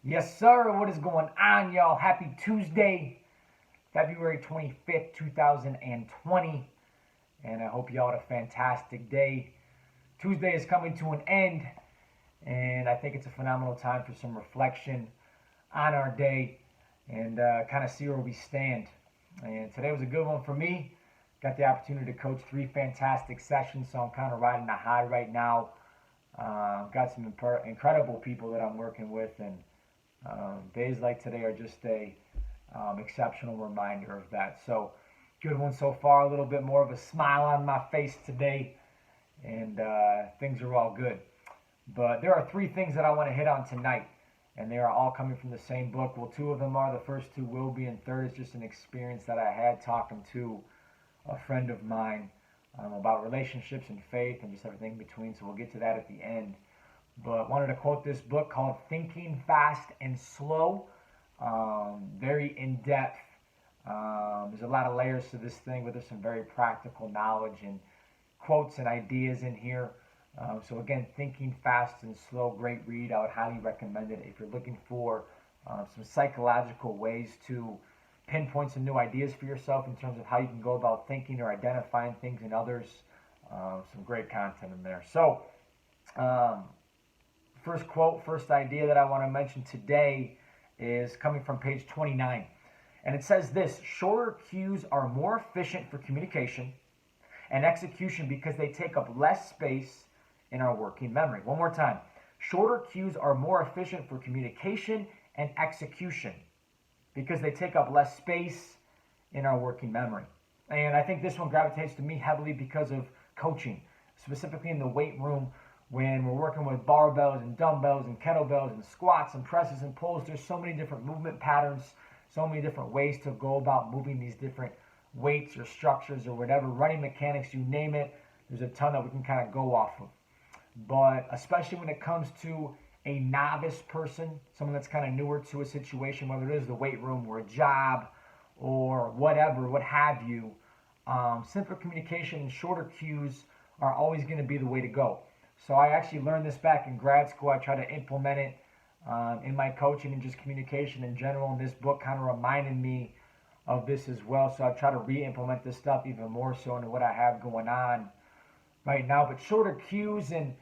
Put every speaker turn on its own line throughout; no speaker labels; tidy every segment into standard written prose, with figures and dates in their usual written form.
Yes, sir. What is going on, y'all? Happy Tuesday, February 25th, 2020. And I hope y'all had a fantastic day. Tuesday is coming to an end, and I think it's a phenomenal time for some reflection on our day and kind of see where we stand. And today was a good one for me. Got the opportunity to coach 3 fantastic sessions, so I'm kind of riding a high right now. Got some incredible people that I'm working with, and days like today are just a exceptional reminder of that. So, good one so far. A little bit more of a smile on my face today, and things are all good. But there are 3 things that I want to hit on tonight, and they are all coming from the same book. Well, 2 of them are. The first 2 will be, and third is just an experience that I had talking to a friend of mine about relationships and faith and just everything in between. So we'll get to that at the end. But wanted to quote this book called Thinking Fast and Slow. Very in-depth. There's a lot of layers to this thing, but there's some very practical knowledge and quotes and ideas in here. So again, Thinking Fast and Slow, great read. I would highly recommend it if you're looking for some psychological ways to pinpoint some new ideas for yourself in terms of how you can go about thinking or identifying things in others. Some great content in there. So, first quote, first idea that I want to mention today is coming from page 29. And it says this: shorter cues are more efficient for communication and execution because they take up less space in our working memory. One more time. Shorter cues are more efficient for communication and execution because they take up less space in our working memory. And I think this one gravitates to me heavily because of coaching, specifically in the weight room when we're working with barbells and dumbbells and kettlebells and squats and presses and pulls. There's so many different movement patterns, so many different ways to go about moving these different weights or structures or whatever, running mechanics, you name it. There's a ton that we can kind of go off of. But especially when it comes to a novice person, someone that's kind of newer to a situation, whether it is the weight room or a job or whatever, what have you, simpler communication and shorter cues are always going to be the way to go. So I actually learned this back in grad school. I try to implement it in my coaching and just communication in general. And this book kind of reminded me of this as well. So I try to re-implement this stuff even more so into what I have going on right now. But shorter cues and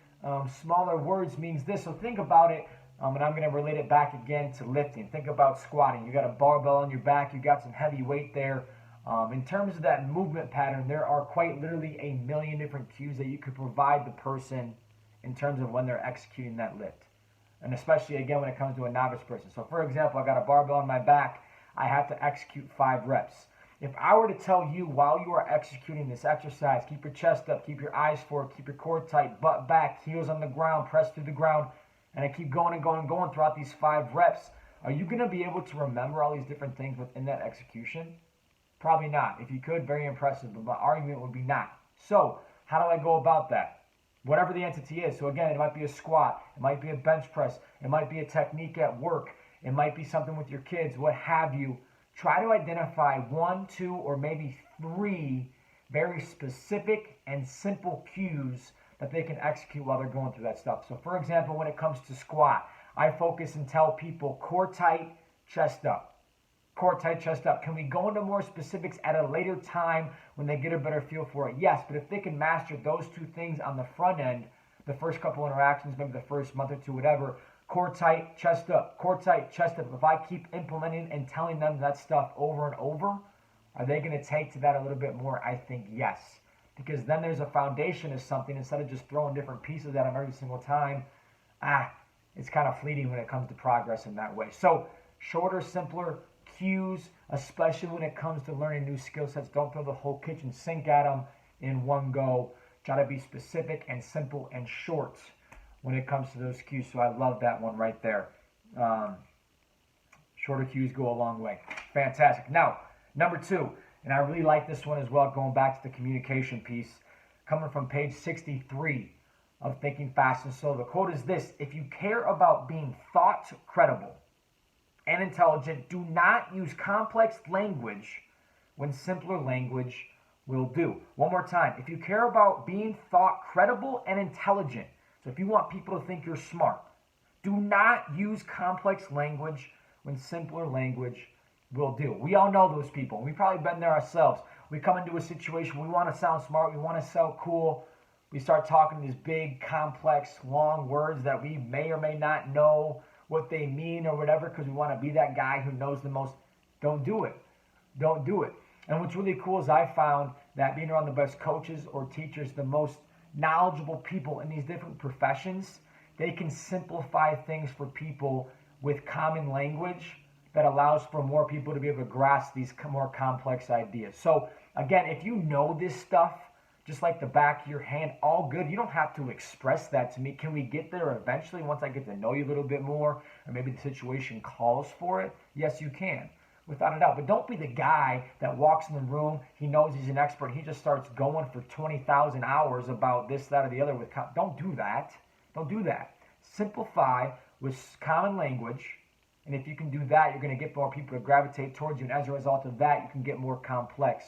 smaller words means this. So think about it, and I'm going to relate it back again to lifting. Think about squatting. You got a barbell on your back. You got some heavy weight there. In terms of that movement pattern, there are quite literally a million different cues that you could provide the person in terms of when they're executing that lift. And especially, again, when it comes to a novice person. So, for example, I got a barbell on my back. I have to execute 5 reps. If I were to tell you while you are executing this exercise, keep your chest up, keep your eyes forward, keep your core tight, butt back, heels on the ground, press through the ground, and I keep going and going and going throughout these 5 reps, are you going to be able to remember all these different things within that execution? Probably not. If you could, very impressive, but my argument would be not. So, how do I go about that? Whatever the entity is. So again, it might be a squat, it might be a bench press, it might be a technique at work, it might be something with your kids, what have you. Try to identify 1, 2, or maybe 3 very specific and simple cues that they can execute while they're going through that stuff. So for example, when it comes to squat, I focus and tell people core tight, chest up. Core tight, chest up. Can we go into more specifics at a later time when they get a better feel for it? Yes, but if they can master those 2 things on the front end, the first couple interactions, maybe the first month or 2, whatever, core tight, chest up, core tight, chest up. If I keep implementing and telling them that stuff over and over, are they going to take to that a little bit more? I think yes. Because then there's a foundation of something instead of just throwing different pieces at them every single time. It's kind of fleeting when it comes to progress in that way. So shorter, simpler cues, especially when it comes to learning new skill sets. Don't throw the whole kitchen sink at them in one go. Try to be specific and simple and short when it comes to those cues. So I love that one right there. Shorter cues go a long way. Fantastic. Now, number 2, and I really like this one as well, going back to the communication piece, coming from page 63 of Thinking Fast and Slow. The quote is this: if you care about being thought credible and intelligent, do not use complex language when simpler language will do. One more time. If you care about being thought credible and intelligent, so if you want people to think you're smart, Do not use complex language when simpler language will do. We all know those people. We've probably been there ourselves. We come into a situation, we want to sound smart, we want to sound cool. We start talking these big, complex, long words that we may or may not know what they mean or whatever because we want to be that guy who knows the most. Don't do it. Don't do it. And what's really cool is I found that being around the best coaches or teachers, the most knowledgeable people in these different professions, they can simplify things for people with common language that allows for more people to be able to grasp these more complex ideas. So again, if you know this stuff, just like the back of your hand, all good. You don't have to express that to me. Can we get there eventually once I get to know you a little bit more, or maybe the situation calls for it? Yes, you can, without a doubt. But don't be the guy that walks in the room, he knows he's an expert, he just starts going for 20,000 hours about this, that, or the other. Don't do that. Don't do that. Simplify with common language, and if you can do that, you're going to get more people to gravitate towards you, and as a result of that, you can get more complex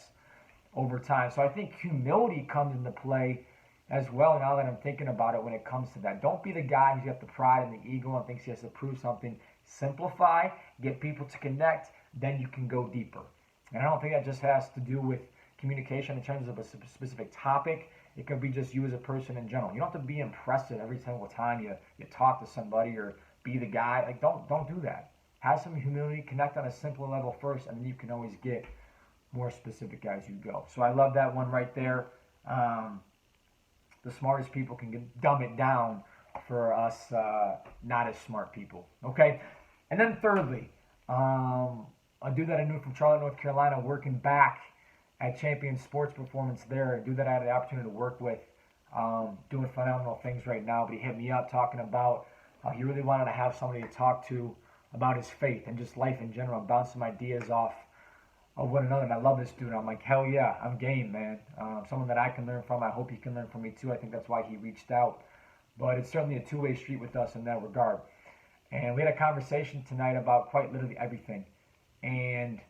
over time. So I think humility comes into play as well now that I'm thinking about it when it comes to that. Don't be the guy who's got the pride and the ego and thinks he has to prove something. Simplify, get people to connect, then you can go deeper. And I don't think that just has to do with communication in terms of a specific topic. It could be just you as a person in general. You don't have to be impressive every single time you talk to somebody or be the guy. Like don't do that. Have some humility, connect on a simpler level first, and then you can always get more specific as you go. So I love that one right there. The smartest people can dumb it down for us not as smart people. Okay? And then thirdly, a dude that I knew from Charlotte, North Carolina, working back at Champion Sports Performance there. A dude that I had the opportunity to work with, doing phenomenal things right now. But he hit me up talking about how he really wanted to have somebody to talk to about his faith and just life in general, and bounce some ideas off of one another. And I love this dude. I'm like, hell yeah, I'm game, man. Someone that I can learn from. I hope he can learn from me too. I think that's why he reached out. But it's certainly a two-way street with us in that regard. And we had a conversation tonight about quite literally everything. And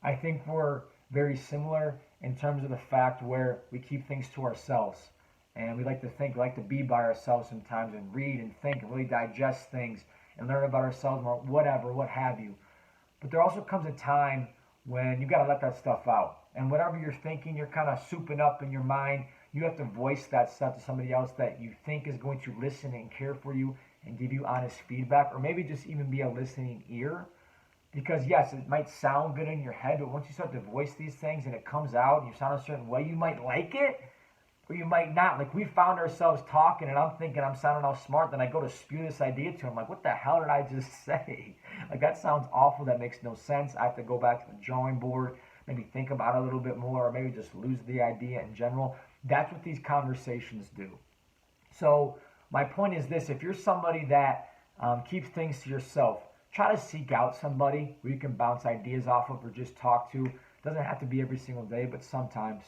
I think we're very similar in terms of the fact where we keep things to ourselves. And we like to think, we like to be by ourselves sometimes and read and think and really digest things and learn about ourselves or whatever, what have you. But there also comes a time when you got to let that stuff out. And whatever you're thinking, you're kind of souping up in your mind, you have to voice that stuff to somebody else that you think is going to listen and care for you and give you honest feedback, or maybe just even be a listening ear. Because yes, it might sound good in your head, but once you start to voice these things and it comes out and you sound a certain way, you might like it or you might not. Like we found ourselves talking and I'm thinking I'm sounding all smart, then I go to spew this idea to him. Like, what the hell did I just say? Like, that sounds awful. That makes no sense. I have to go back to the drawing board, maybe think about it a little bit more, or maybe just lose the idea in general. That's what these conversations do. So my point is this: if you're somebody that keeps things to yourself, try to seek out somebody where you can bounce ideas off of or just talk to. It doesn't have to be every single day, but sometimes.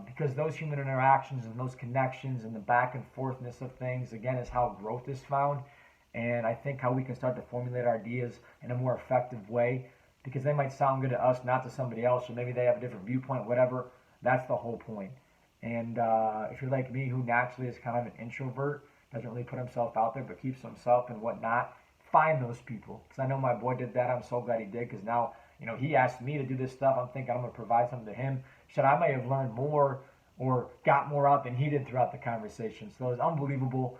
Because those human interactions and those connections and the back and forthness of things, again, is how growth is found. And I think how we can start to formulate our ideas in a more effective way, because they might sound good to us, not to somebody else, or maybe they have a different viewpoint, whatever. That's the whole point. And if you're like me, who naturally is kind of an introvert, doesn't really put himself out there, but keeps himself and whatnot, find those people. Because I know my boy did that. I'm so glad he did, because now, you know, he asked me to do this stuff. I'm thinking I'm going to provide something to him. Shit, I may have learned more or got more out than he did throughout the conversation. So it was unbelievable.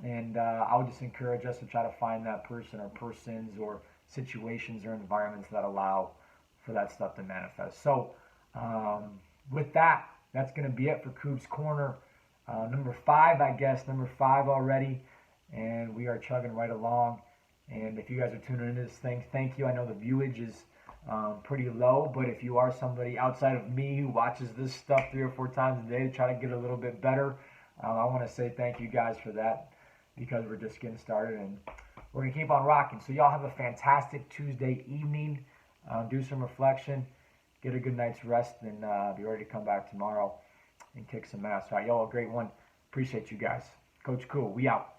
And I would just encourage us to try to find that person or persons or situations or environments that allow for that stuff to manifest. So with that, that's going to be it for Coop's Corner. Number 5, I guess. Number 5 already. And we are chugging right along. And if you guys are tuning into this thing, thank you. I know the viewage is pretty low, but if you are somebody outside of me who watches this stuff 3 or 4 times a day to try to get a little bit better, I want to say thank you guys for that, because we're just getting started and we're going to keep on rocking. So y'all have a fantastic Tuesday evening. Do some reflection, get a good night's rest, and be ready to come back tomorrow and kick some ass. All right, y'all, a great one. Appreciate you guys. Coach Cool, we out.